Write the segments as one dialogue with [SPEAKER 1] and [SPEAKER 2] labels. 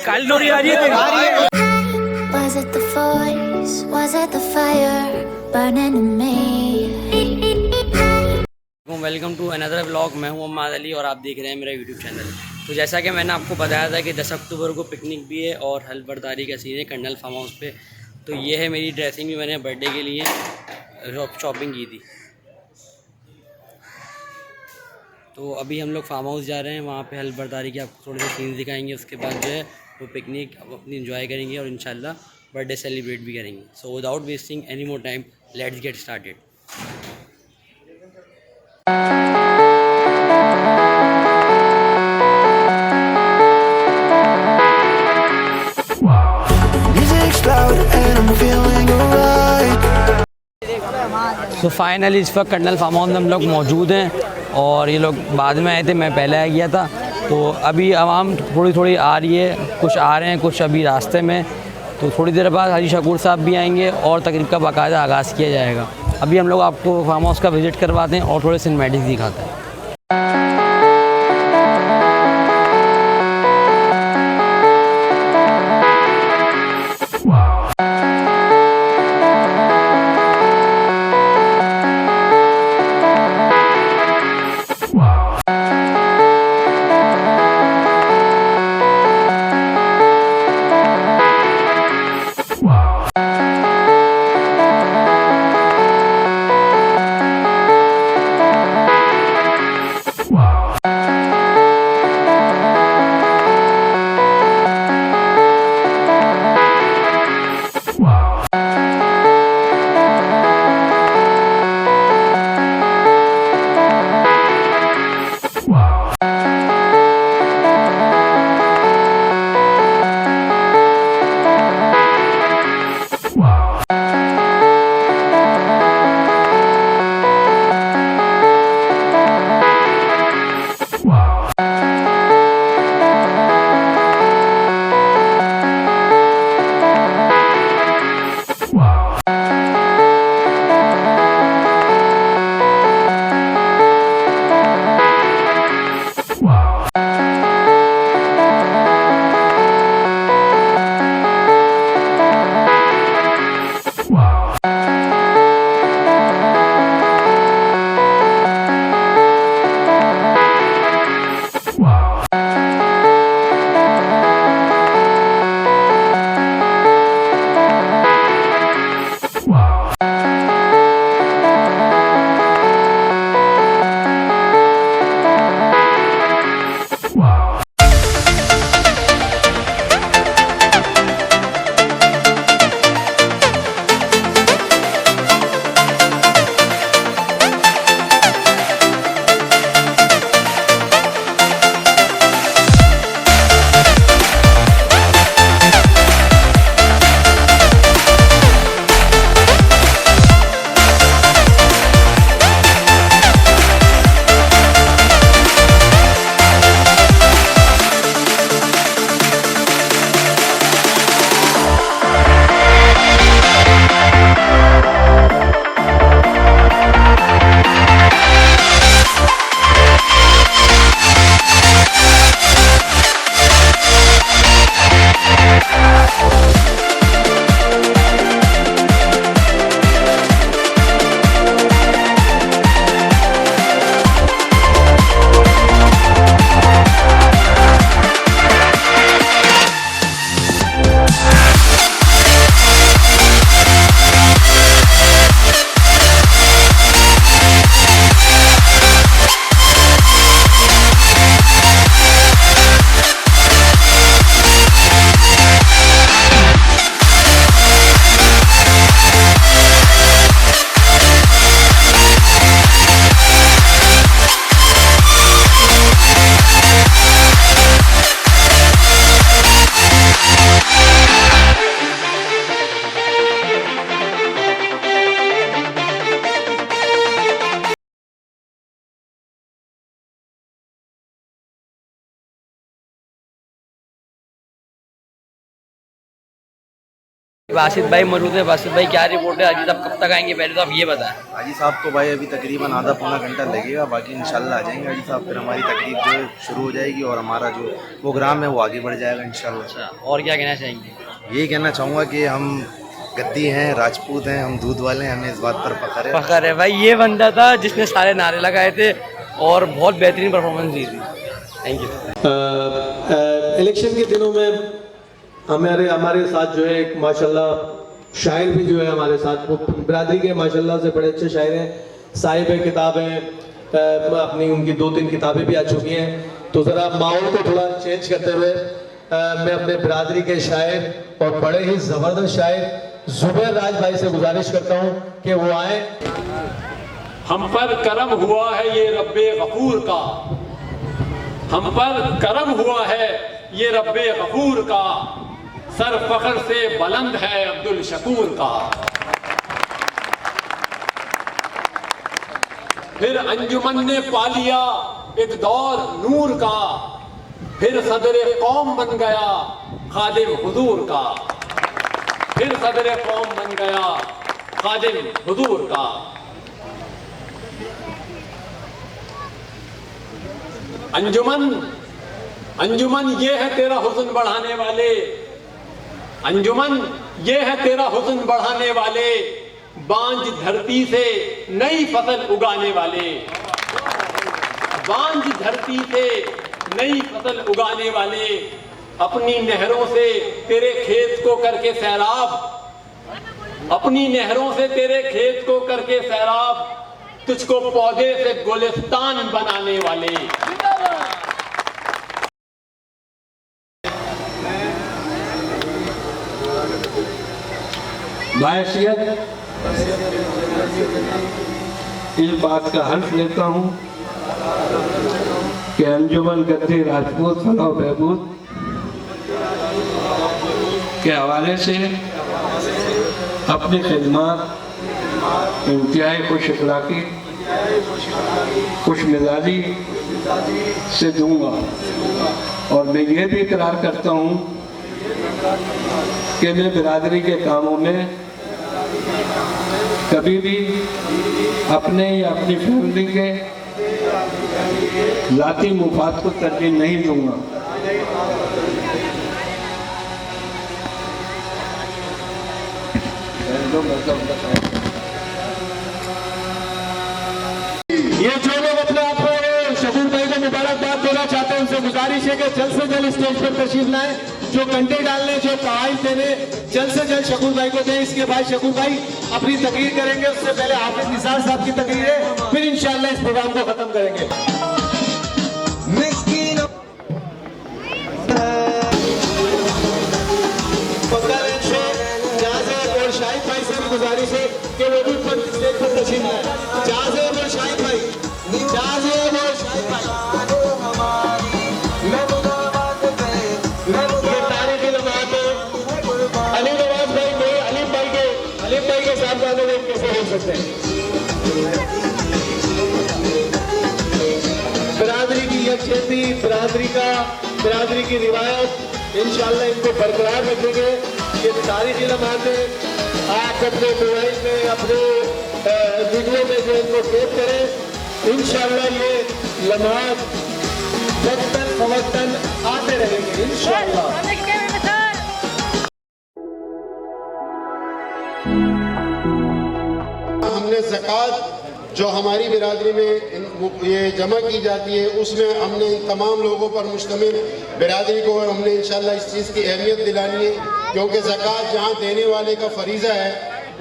[SPEAKER 1] काली आ रही है।
[SPEAKER 2] Was it the voice? Was it the fire burning in me?
[SPEAKER 3] Welcome to another vlog. मैं हूं अम्माद अली और आप देख रहे हैं मेरा यूट्यूब चैनल। तो जैसा कि मैंने आपको बताया था कि 10 अक्टूबर को पिकनिक भी है और हल्बरदारी का सीन है कर्नल फार्म हाउस पे। तो ये है मेरी ड्रेसिंग भी, मैंने बर्थडे के लिए शॉपिंग की थी। तो अभी हम लोग फार्म हाउस जा रहे हैं, वहाँ पे हल्बरदारी के आपको थोड़े से सीन दिखाएंगे। उसके बाद जो है वो पिकनिक अपनी इंजॉय करेंगे और इंशाल्लाह बर्थडे सेलिब्रेट भी करेंगे। So without wasting any more time, let's get started. तो फाइनली इस वक्त कर्नल फार्म हाउस में हम लोग मौजूद हैं और ये लोग बाद में आए थे, मैं पहले आ गया था। तो अभी आवाम थोड़ी थोड़ी आ रही है, कुछ आ रहे हैं, कुछ अभी रास्ते में। तो थोड़ी देर बाद हाजी शकूर साहब भी आएंगे और तकरीब का बाकायदा आगाज़ किया जाएगा। अभी हम लोग आपको फार्म हाउस का विज़िट करवाते हैं और थोड़े सिनेमैटिक्स दिखाते हैं। बासित भाई मौजूद है। बासित भाई क्या रिपोर्ट है, हाजी साहब कब तक आएंगे, पहले तो आप ये बताएं।
[SPEAKER 4] हाजी साहब तो भाई अभी तकरीबन आधा पौना घंटा लगेगा, बाकी इंशाल्लाह आ जाएंगे हाजी साहब। फिर हमारी तकरीब जो है शुरू हो जाएगी और हमारा जो प्रोग्राम है वो आगे बढ़ जाएगा इंशाल्लाह।
[SPEAKER 3] अच्छा, और क्या कहना चाहेंगे?
[SPEAKER 4] यही कहना चाहूँगा कि हम गद्दी हैं, राजपूत हैं, हम दूध वाले हैं, हमें इस बात पर फ़ख्र है।
[SPEAKER 3] फ़ख्र है भाई, ये बंदा था जिसने सारे नारे लगाए थे और बहुत बेहतरीन परफॉर्मेंस दी थी। Thank you.
[SPEAKER 5] इलेक्शन के दिनों में हमारे साथ जो है एक माशाल्लाह शायर भी जो है हमारे साथ, वो बिरादरी के माशाल्लाह से बड़े अच्छे शायर हैं, साहिब किताब हैं, अपनी उनकी 2-3 किताबें भी आ चुकी हैं। तो ज़रा माहौल को थोड़ा चेंज करते हुए मैं अपने बिरादरी के शायर और बड़े ही ज़बरदस्त शायर जुबैर राज भाई से गुजारिश करता हूँ कि वो आए।
[SPEAKER 6] हम पर करम हुआ है ये रब्बे गफूर का, हम पर करम हुआ है ये रब्बे गफूर का, सर फख्र से बुलंद है अब्दुल शकूर का। फिर अंजुमन ने पा लिया एक दौर नूर का, फिर सदरे कौम बन गया खादिम हुजूर का, फिर सदरे कौम बन गया खादिम हुजूर का। अंजुमन ये है तेरा हुस्न बढ़ाने वाले, अंजुमन ये है तेरा हुस्न बढ़ाने वाले, बांझ धरती से नई फसल उगाने वाले, बांझ धरती से नई फसल उगाने वाले, अपनी नहरों से तेरे खेत को करके सैराब, अपनी नहरों से तेरे खेत को करके सैराब, तुझको पौधे से गुलिस्तान बनाने वाले।
[SPEAKER 5] बायशियत इस बात का हल्फ लेता हूँ कि अंजुमन गद्दी राजपूत फलाह बहबूद के हवाले से अपनी खिदमत इंतहाई खुश अखलाकी खुश मिजाजी से दूंगा। और मैं ये भी इकरार करता हूँ कि मैं बिरादरी के कामों में कभी भी अपने या अपनी फैमिली के ज़ाती मुफाद को तरजीह नहीं दूंगा। ये जो लोग अपने आप को शकूर भाई को मुबारकबाद देना चाहते हैं, उनसे गुजारिश है कि जल्द से जल्द स्टेज पर तशरीफ लाएं। जो कंटे डालने, जो कवायद देने, जल्द से जल्द शकूर भाई को दें। इसके बाद शकूर भाई अपनी तकरीर करेंगे, उससे पहले हाफिज निसार साहब की तकरीर है, फिर इंशाल्लाह इस प्रोग्राम को खत्म करेंगे। शाहिद भाई से भी गुजारिश है कि वो भी स्टेज पर तशरीफ लाएं। जाज़ेब और शाहिद भाई, जाज़ेब और शाहिद भाई, ये तारीखी लम्हात है। अली नवाज भाई को अलीम भाई के साथ जाने कैसे हो सकते हैं। बिरादरी की यकजहती, बिरादरी की रिवायत इंशाल्लाह इनको बरकरार रखेंगे। ये तारीखी लम्हात है, आप अपने मोबाइल में, अपने वीडियो में जो इनको कैद करें। इंशाल्लाह ये लम्हात वक्तन फवक्तन आते रहेंगे इंशाल्लाह।
[SPEAKER 7] हमने ज़कात जो हमारी बिरादरी में ये जमा की जाती है, उसमें हमने तमाम लोगों पर मुश्तमिल बिरादरी को हमने इंशाल्लाह इस चीज़ की अहमियत दिलानी है, क्योंकि ज़कात जहाँ देने वाले का फरीज़ा है,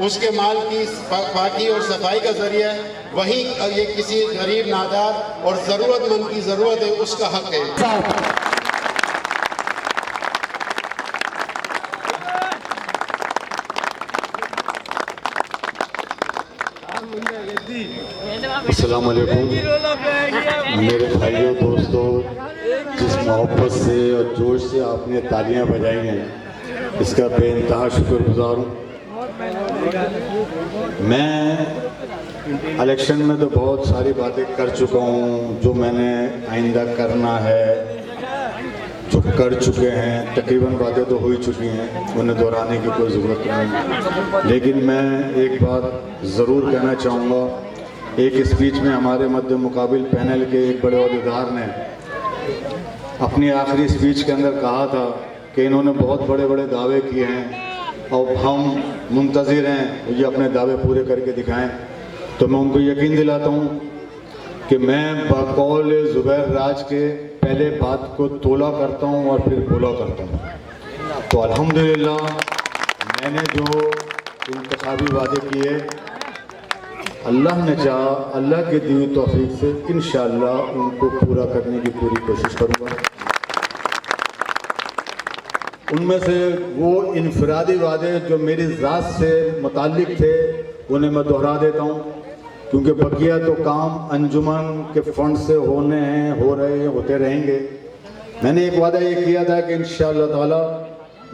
[SPEAKER 7] उसके माल की पाकी और सफाई का ज़रिया है, वहीं ये किसी गरीब, नादार और ज़रूरतमंद की ज़रूरत है, उसका हक है।
[SPEAKER 8] अस्सलाम वालेकुम मेरे भाइयों दोस्तों, जिस मोहब्बत से और जोश से आपने तालियां बजाई हैं, इसका बेइंतहा शुक्रगुजार हूँ। मैं इलेक्शन में तो बहुत सारी बातें कर चुका हूँ जो मैंने आइंदा करना है, जो कर चुके हैं, तकरीबन बातें तो हो ही चुकी हैं, उन्हें दोहराने की कोई ज़रूरत नहीं। लेकिन मैं एक बात ज़रूर कहना चाहूँगा, एक स्पीच में हमारे मध्य मुकाबिल पैनल के एक बड़े अहदेदार ने अपनी आखिरी स्पीच के अंदर कहा था कि इन्होंने बहुत बड़े बड़े दावे किए हैं और हम मुंतज़िर हैं ये अपने दावे पूरे करके दिखाएं। तो मैं उनको यकीन दिलाता हूँ कि मैं बकौल ज़ुबैर राज के पहले बात को तोला करता हूँ और फिर बोला करता हूँ। तो अल्हम्दुलिल्लाह मैंने जो इंतखाबी वादे किए, अल्लाह ने चाहा, अल्लाह की दी हुई तौफीक से इंशाअल्लाह उनको पूरा करने की पूरी कोशिश करूँगा। उनमें से वो इनफरादी वादे जो मेरी ज़ात से मुताल्लिक थे उन्हें मैं दोहरा देता हूँ, क्योंकि बकिया तो काम अंजुमन के फंड से होने हैं, हो रहे हैं, होते रहेंगे। मैंने एक वादा ये किया था कि इंशाअल्लाह ताला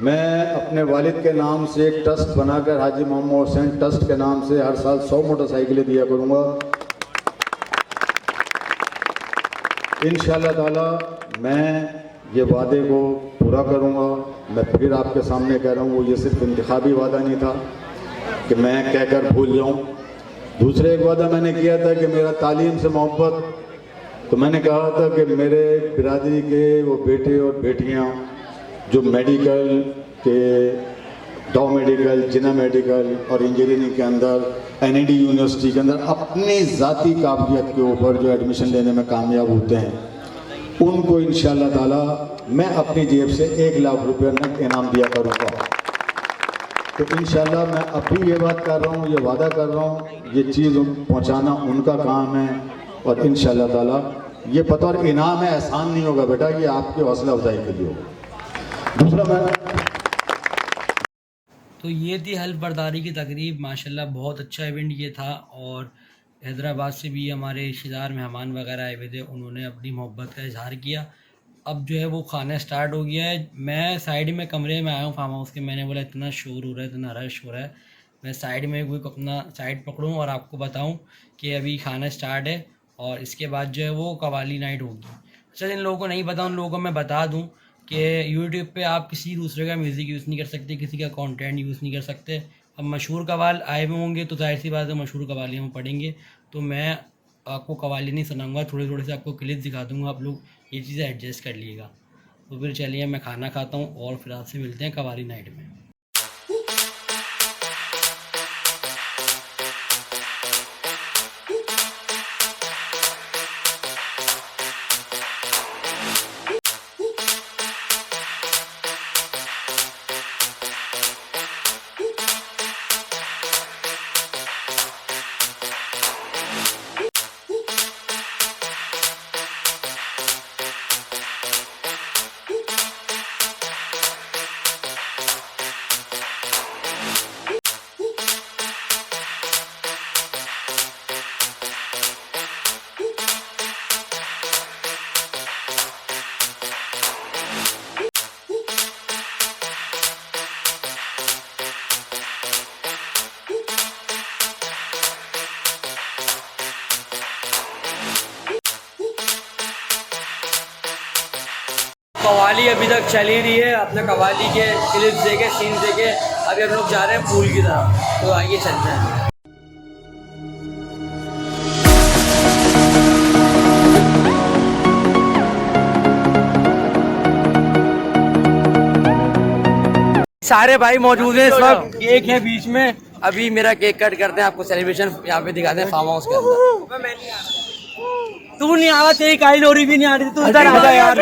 [SPEAKER 8] मैं अपने वालिद के नाम से एक ट्रस्ट बनाकर हाजी मोहम्मद हुसैन ट्रस्ट के नाम से हर साल 100 मोटरसाइकिलें दिया करूँगा। इंशाअल्लाह ताला मैं ये वादे को पूरा करूँगा। मैं फिर आपके सामने कह रहा हूँ, वो ये सिर्फ इंतखाबी वादा नहीं था कि मैं कहकर भूल जाऊँ। दूसरा एक वादा मैंने किया था कि मेरा तालीम से मोहब्बत, तो मैंने कहा था कि मेरे बिरादरी के वो बेटे और बेटियाँ जो मेडिकल के, डॉ मेडिकल, जिना मेडिकल और इंजीनियरिंग के अंदर NED यूनिवर्सिटी के अंदर अपनी ज़ाती काबिलियत के ऊपर जो एडमिशन लेने में कामयाब होते हैं, उनको इंशाअल्लाह ताला मैं अपनी जेब से 1 लाख रुपये नकद इनाम दिया करूँगा। तो इंशाअल्लाह मैं अभी ये बात कर रहा हूँ, ये वादा कर रहा हूँ, ये चीज़ पहुँचाना उनका काम है और इंशाअल्लाह ताला ये बतौर इनाम है, एहसान नहीं होगा बेटा, ये आपकी हौसला अफजाई के लिए होगा। दूसरा मैं
[SPEAKER 3] तो ये थी हल्फ बर्दारी की तकरीब। माशाल्लाह बहुत अच्छा इवेंट ये था और हैदराबाद से भी हमारे रिश्तेदार मेहमान वगैरह आए हुए थे, उन्होंने अपनी मोहब्बत का इजहार किया। अब जो है वो खाना स्टार्ट हो गया है। मैं साइड में कमरे में आया हूँ फार्म हाउस के, मैंने बोला इतना शोर हो रहा है, इतना रश हो रहा है, मैं साइड में कोई अपना साइड पकड़ूँ और आपको बताऊँ कि अभी खाना स्टार्ट है और इसके बाद जो है वो कवाली नाइट होगी। अच्छा, जिन लोगों को नहीं पता उन लोगों को मैं बता दूँ कि यूट्यूब पे आप किसी दूसरे का म्यूज़िक यूज़ नहीं कर सकते, किसी का कंटेंट यूज़ नहीं कर सकते। अब मशहूर कवाल आए हुए होंगे तो जाहिर सी बात है मशहूर कवाली हम पढ़ेंगे, तो मैं आपको कवाली नहीं सुनाऊंगा, थोड़े थोड़े से आपको क्लिप दिखा दूंगा, आप लोग ये चीज़ें एडजस्ट कर लीजिएगा। तो फिर चलिए मैं खाना खाता हूँ और फिर आपसे मिलते हैं कवाली नाइट में। कवाली अभी तक चल ही रही है, अपने कवाली के क्लिप्स देखे, सीन देखे, अभी हम लोग जा रहे हैं पूल की तरफ, तो आइए चलते हैं। सारे भाई मौजूद हैं इस वक्त, केक है बीच में, अभी मेरा केक कट करते हैं, आपको सेलिब्रेशन यहाँ पे दिखाते हैं फार्म हाउस के अंदर। तू नहीं आ रहा, तेरी काली लोरी भी नहीं आ रही, तू इधर आ जा यार।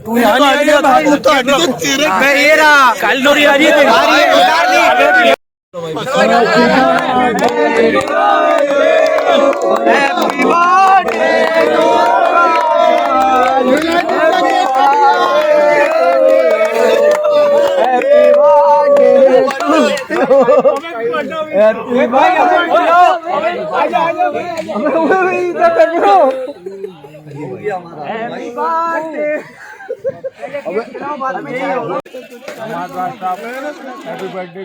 [SPEAKER 3] तू यहाँ आ गया भाई, मैं ये रहा, काली लोरी आ रही है,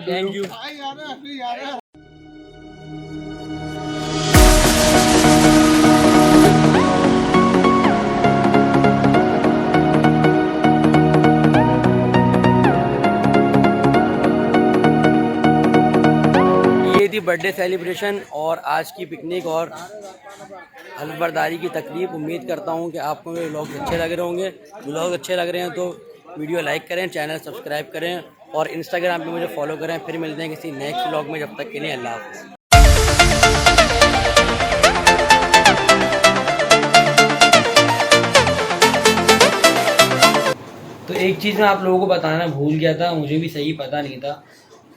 [SPEAKER 3] थैंक यू। थी बर्थडे सेलिब्रेशन और आज की पिकनिक और हलफबरदारी की तकरीब। उम्मीद करता हूँ कि आपको मेरे व्लॉग अच्छे लग रहे होंगे। व्लॉग अच्छे लग रहे हैं तो वीडियो लाइक करें, चैनल सब्सक्राइब करें और इंस्टाग्राम पे मुझे फॉलो करें। फिर मिलते हैं किसी नेक्स्ट व्लॉग में, जब तक के लिए अल्लाह हाफ़िज़। तो एक चीज़ मैं आप लोगों को बताना भूल गया था, मुझे भी सही पता नहीं था।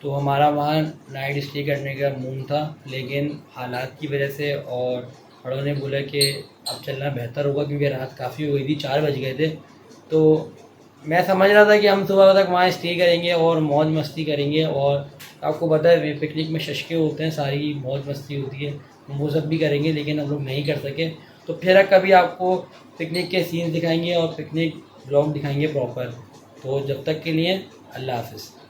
[SPEAKER 3] तो हमारा वहाँ नाइट स्टे करने का मूड था, लेकिन हालात की वजह से और बड़ों ने बोला कि अब चलना बेहतर होगा क्योंकि रात काफ़ी हो गई थी, 4 बज गए थे। तो मैं समझ रहा था कि हम सुबह तक वहाँ स्टे करेंगे और मौज मस्ती करेंगे। और आपको पता है पिकनिक में शशके होते हैं, सारी मौज मस्ती होती है, वो सब भी करेंगे, लेकिन हम लोग नहीं कर सके। तो फिर कभी आपको पिकनिक के सीन्स दिखाएंगे और पिकनिक ब्लॉग दिखाएंगे प्रॉपर। तो जब तक के लिए अल्लाह हाफ़िज़।